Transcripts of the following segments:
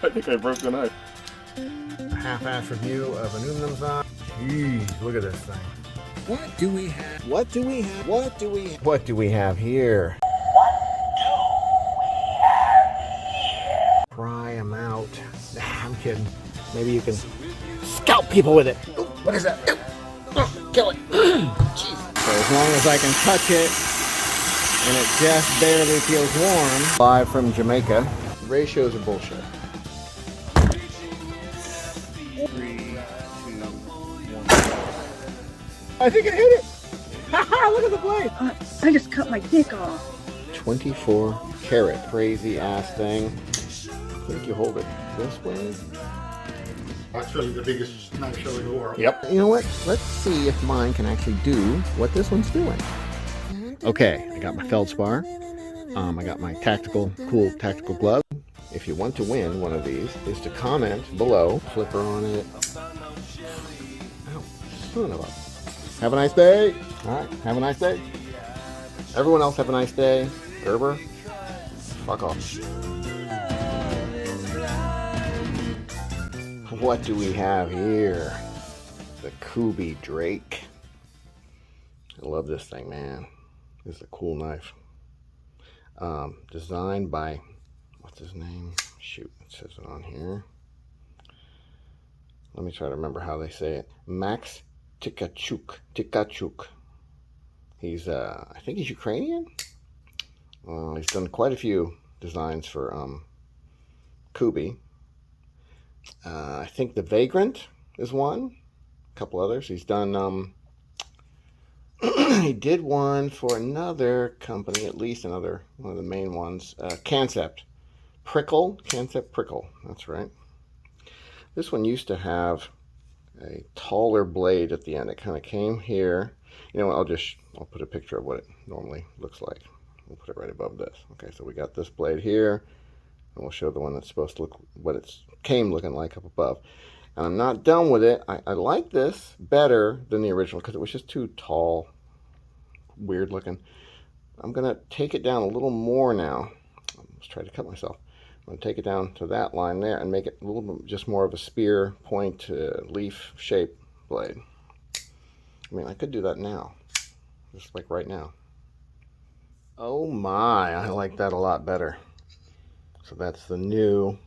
I think I broke the knife. A half-ass review of aluminum saw. Jeez, look at this thing. What do we have? What do we have? What do we have? What do we have here? Pry them out. Nah, I'm kidding. Maybe you can scalp people with it. Ooh, what is that? Kill it. Jeez. So as long as I can touch it and it just barely feels warm. Live from Jamaica. Ratios are bullshit. 3, 2, 1. I think I hit it. Haha, look at the blade. I just cut my dick off. 24 karat. Crazy ass thing. I think you hold it this way. Actually, the biggest knife show in the world. Yep. You know what? Let's see if mine can actually do what this one's doing. Okay, I got my feldspar. I got my cool tactical glove. If you want to win one of these, is to comment below. Flipper on it. Ow, son of a. Have a nice day. All right, have a nice day. Everyone else have a nice day. Gerber, fuck off. What do we have here? The Kubey Drake. I love this thing, man. This is a cool knife. Designed by, what's his name? Shoot, it says it on here. Let me try to remember how they say it. Max Tkachuk. He's, I think he's Ukrainian. He's done quite a few designs for Kubey. I think the Vagrant is one. A couple others. He's done, he did one for another company, at least another, one of the main ones. Concept Prickle. That's right. This one used to have a taller blade at the end. It kind of came here. You know what, I'll put a picture of what it normally looks like. We'll put it right above this. Okay, so we got this blade here. And we'll show the one that's supposed to look what it came looking like up above. And I'm not done with it. I like this better than the original because it was just too tall, weird looking. I'm going to take it down a little more now. Let's try to cut myself. I'm going to take it down to that line there and make it a little bit just more of a spear point leaf shape blade. I mean, I could do that now, just like right now. Oh my, I like that a lot better. So that's the new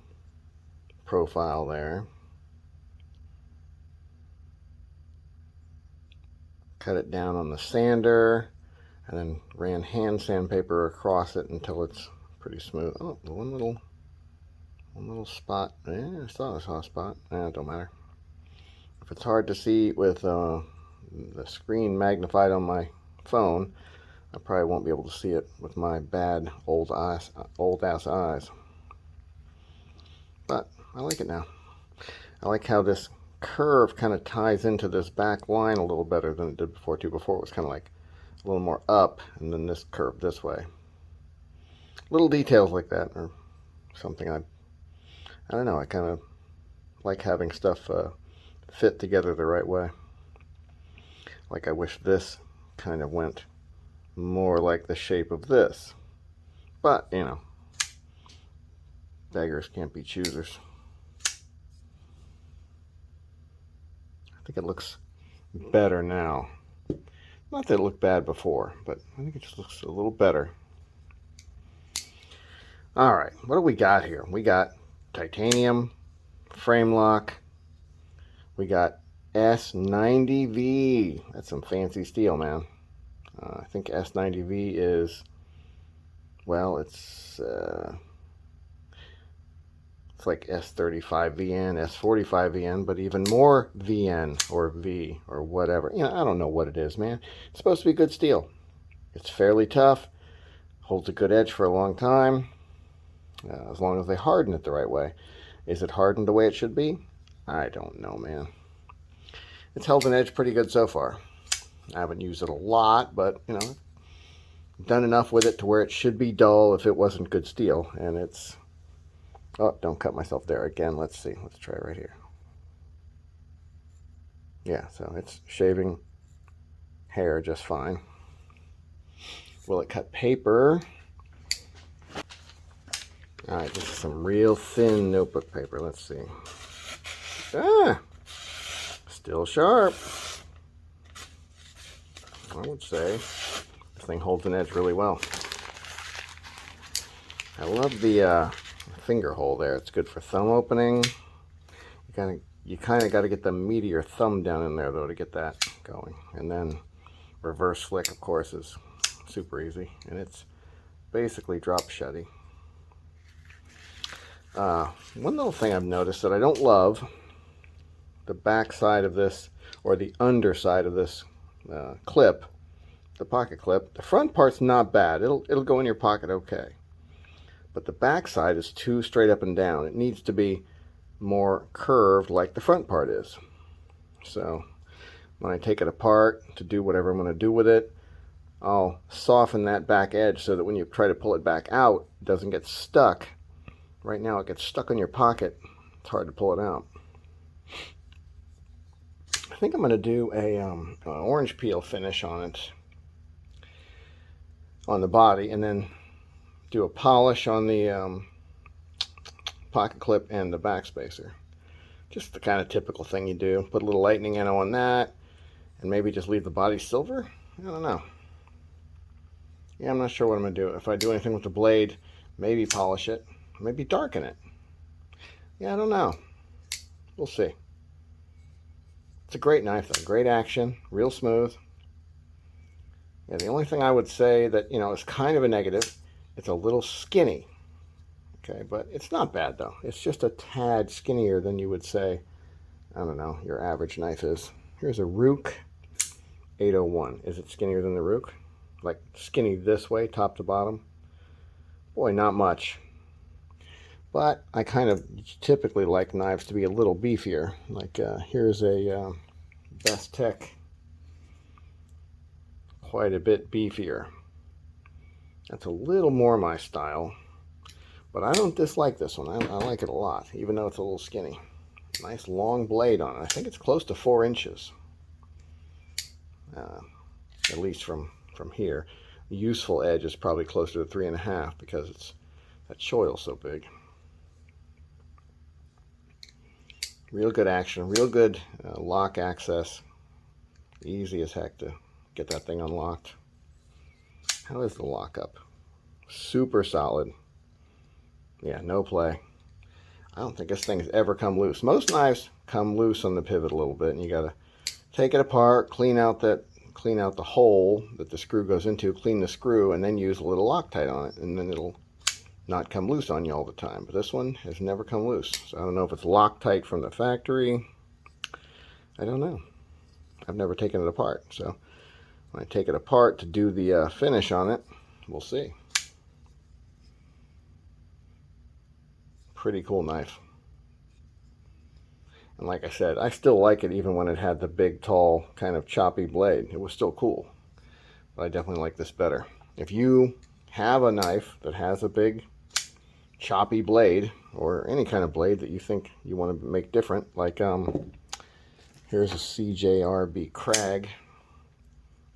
profile there. Cut it down on the sander and then ran hand sandpaper across it until it's pretty smooth. Oh, the one little spot. Yeah, I saw a spot. It don't matter. If it's hard to see with the screen magnified on my phone, I probably won't be able to see it with my bad old ass eyes. But I like it now. I like how this curve kind of ties into this back line a little better than it did before too. Before it was kind of like a little more up and then this curve this way. Little details like that or something I don't know, I kind of like having stuff fit together the right way. Like I wish this kind of went more like the shape of this. But, you know, beggars can't be choosers. I think it looks better now. Not that it looked bad before, but I think it just looks a little better. Alright, what do we got here? We got titanium, frame lock. We got S90V. That's some fancy steel, man. I think S90V is, well, it's like S35VN, S45VN, but even more VN or V or whatever. You know, I don't know what it is, man. It's supposed to be good steel. It's fairly tough, holds a good edge for a long time, as long as they harden it the right way. Is it hardened the way it should be? I don't know, man. It's held an edge pretty good so far. I haven't used it a lot, but, you know, done enough with it to where it should be dull if it wasn't good steel. And it's, oh, don't cut myself there again. Let's see. Let's try right here. Yeah, so it's shaving hair just fine. Will it cut paper? All right, this is some real thin notebook paper. Let's see. Still sharp. I would say this thing holds an edge really well. I love the finger hole there. It's good for thumb opening. You kind of got to get the meat of your thumb down in there though to get that going. And then reverse flick, of course, is super easy, and it's basically drop shutty. One little thing I've noticed that I don't love, the back side of this, or the underside of this clip, the pocket clip. The front part's not bad. It'll go in your pocket okay. But the back side is too straight up and down. It needs to be more curved like the front part is. So when I take it apart to do whatever I'm going to do with it, I'll soften that back edge so that when you try to pull it back out, it doesn't get stuck. Right now it gets stuck on your pocket. It's hard to pull it out. I think I'm going to do an orange peel finish on it, on the body, and then do a polish on the pocket clip and the back spacer. Just the kind of typical thing you do. Put a little lightning anno on that, and maybe just leave the body silver. I don't know. Yeah, I'm not sure what I'm going to do. If I do anything with the blade, maybe polish it, maybe darken it. Yeah, I don't know. We'll see. It's a great knife though. Great action, real smooth. Yeah, the only thing I would say that, is kind of a negative, it's a little skinny. Okay, but it's not bad though. It's just a tad skinnier than you would say, I don't know, your average knife is. Here's a Rook 801. Is it skinnier than the Rook? Like skinny this way, top to bottom? Boy, not much. But I kind of typically like knives to be a little beefier. Like here's a Best Tech, quite a bit beefier. That's a little more my style. But I don't dislike this one. I like it a lot, even though it's a little skinny. Nice long blade on it. I think it's close to 4 inches. At least from here. The useful edge is probably closer to 3.5 because that choil's so big. Real good action, real good lock access. Easy as heck to get that thing unlocked. How is the lockup? Super solid. Yeah, no play. I don't think this thing's ever come loose. Most knives come loose on the pivot a little bit, and you gotta take it apart, clean out the hole that the screw goes into, clean the screw, and then use a little Loctite on it, and then it'll not come loose on you all the time. But this one has never come loose. So I don't know if it's Loctite from the factory. I don't know. I've never taken it apart. So when I take it apart to do the finish on it, we'll see. Pretty cool knife. And like I said, I still like it even when it had the big, tall, kind of choppy blade. It was still cool. But I definitely like this better. If you have a knife that has a big, choppy blade, or any kind of blade that you think you want to make different, like here's a CJRB Crag.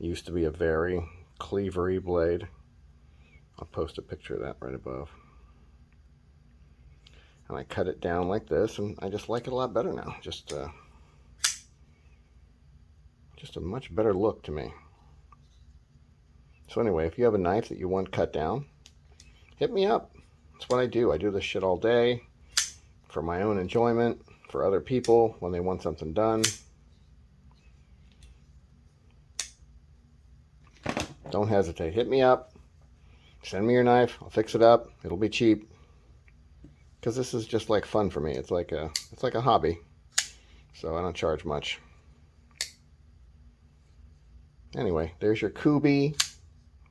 It used to be a very cleavery blade. I'll post a picture of that right above. And I cut it down like this, and I just like it a lot better now. Just a much better look to me. So anyway, if you have a knife that you want cut down, hit me up. That's what I do. I do this shit all day for my own enjoyment, for other people when they want something done. Don't hesitate. Hit me up. Send me your knife. I'll fix it up. It'll be cheap. Because this is just like fun for me. It's like a hobby. So I don't charge much. Anyway, there's your Kubey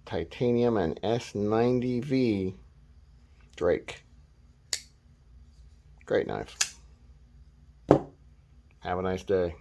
titanium and S90V Drake. Great knife. Have a nice day.